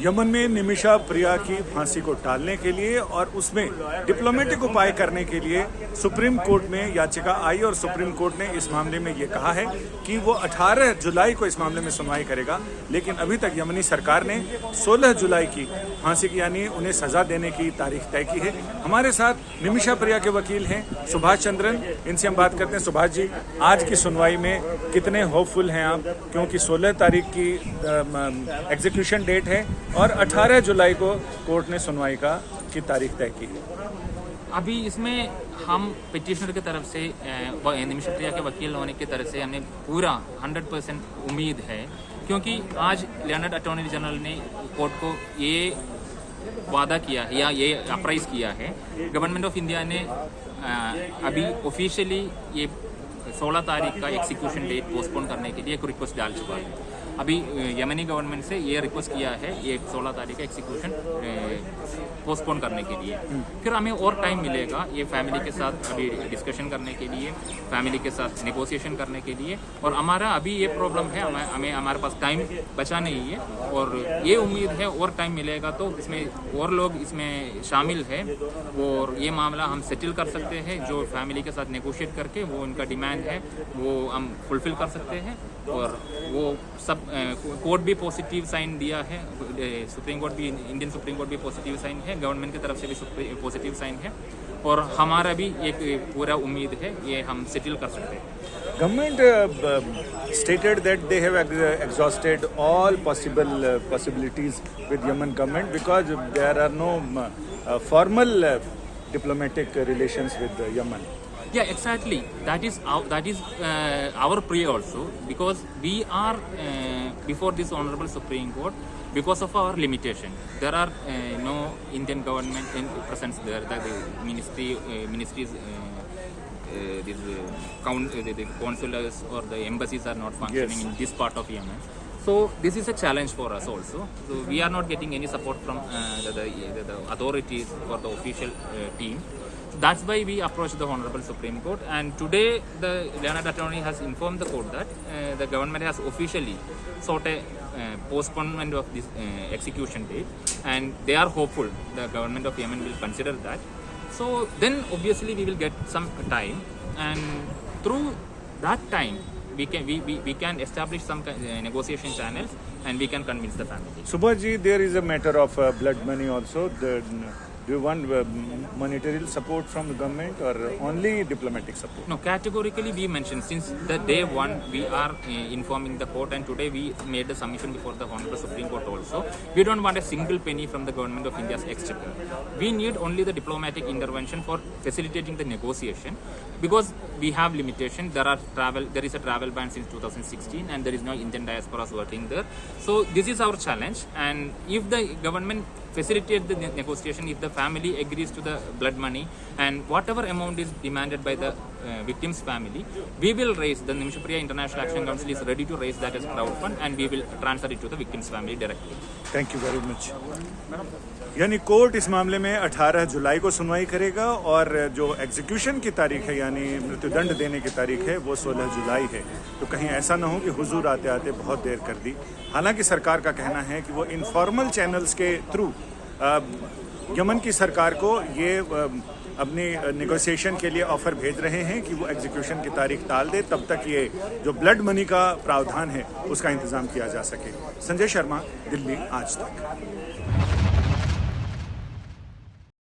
Yemen में निमिषा प्रिया की फांसी को टालने के लिए और उसमें डिप्लोमेटिक उपाय करने के लिए सुप्रीम कोर्ट में याचिका आई और सुप्रीम कोर्ट ने इस मामले में ये कहा है कि वो 18 जुलाई को इस मामले में सुनवाई करेगा। लेकिन अभी तक यमनी सरकार ने 16 जुलाई की फांसी की यानी उन्हें सजा देने की तारीख तय की है। हमारे साथ निमिषा प्रिया के वकील हैं सुभाष चंद्रन, इनसे हम बात करते हैं। सुभाष जी, आज की सुनवाई में कितने होपफुल हैं आप, क्योंकि 16 तारीख की एग्जीक्यूशन डेट है और 18 जुलाई को कोर्ट ने सुनवाई की तारीख तय की है। अभी इसमें हम पिटिशनर की तरफ से निमिषा प्रिया के वकील होने की तरफ से हमें पूरा 100% उम्मीद है, क्योंकि आज लैंड अटॉर्नी जनरल ने कोर्ट को ये वादा किया है या ये अप्राइज किया है। गवर्नमेंट ऑफ इंडिया ने अभी ऑफिशियली ये 16 तारीख का एग्जीक्यूशन डेट पोस्टपोन करने के लिए एक रिक्वेस्ट डाल चुका है। अभी यमनी गवर्नमेंट से ये रिक्वेस्ट किया है ये 16 तारीख का एग्जीक्यूशन पोस्टपोन करने के लिए। फिर हमें और टाइम मिलेगा ये फैमिली के साथ अभी डिस्कशन करने के लिए, फैमिली के साथ नेगोशिएशन करने के लिए। और हमारा अभी ये प्रॉब्लम है, हमें हमारे पास टाइम बचा नहीं है और ये उम्मीद है और टाइम मिलेगा तो इसमें और लोग इसमें शामिल है और ये मामला हम सेटल कर सकते हैं। जो फैमिली के साथ नेगोशिएट करके वो उनका डिमांड है वो हम फुलफिल कर सकते हैं। और वो सब कोर्ट भी पॉजिटिव साइन दिया है, सुप्रीम कोर्ट भी, इंडियन सुप्रीम कोर्ट भी पॉजिटिव साइन है, गवर्नमेंट की तरफ से भी पॉजिटिव साइन है और हमारा भी एक पूरा उम्मीद है ये हम सेटल कर सकते हैं। Government stated that they have exhausted all possibilities with Yemen government because there are no formal diplomatic relations with Yemen. Yeah, exactly. That is our prayer also, because we are before this honorable Supreme Court because of our limitation. There are no Indian government presence there. The ministries, the consulars or the embassies are not functioning in this part of Yemen. So this is a challenge for us also. So we are not getting any support from the authorities or the official team. That's why we approached the Honorable Supreme Court, and today the Learned Attorney has informed the court that the government has officially sought a postponement of this execution date, and they are hopeful the government of Yemen will consider that. So then obviously we will get some time, and through that time we can establish some negotiation channels and we can convince the family. Subhash ji, there is a matter of blood money also. Do you want monetary support from the government or only diplomatic support? No, categorically we mentioned since the day one we are informing the court, and today we made the submission before the Honorable Supreme Court also. We don't want a single penny from the government of India's exchequer. We need only the diplomatic intervention for facilitating the negotiation, because we have limitation. There is a travel ban since 2016 and there is no Indian diaspora working there. So this is our challenge, and if the government facilitate the negotiation, if the family agrees to the blood money and whatever amount is demanded by the victim's family, we will raise, the Nimisha Priya International Action Council is ready to raise that as crowd fund and we will transfer it to the victim's family directly. Thank you very much. यानी court इस मामले में 18 जुलाई को सुनवाई करेगा और जो execution की तारीख है यानी मृत्युदंड देने की तारीख है वो 16 जुलाई है। तो कहीं ऐसा ना हो कि हुजूर आते आते बहुत देर कर दी। हालांकि सरकार का कहना है कि वो इनफॉर्मल चैनल्स के थ्रू यमन की सरकार को ये अपनी नेगोशिएशन के लिए ऑफर भेज रहे हैं कि वो एग्जीक्यूशन की तारीख टाल दे, तब तक ये जो ब्लड मनी का प्रावधान है उसका इंतजाम किया जा सके। संजय शर्मा, दिल्ली आज तक।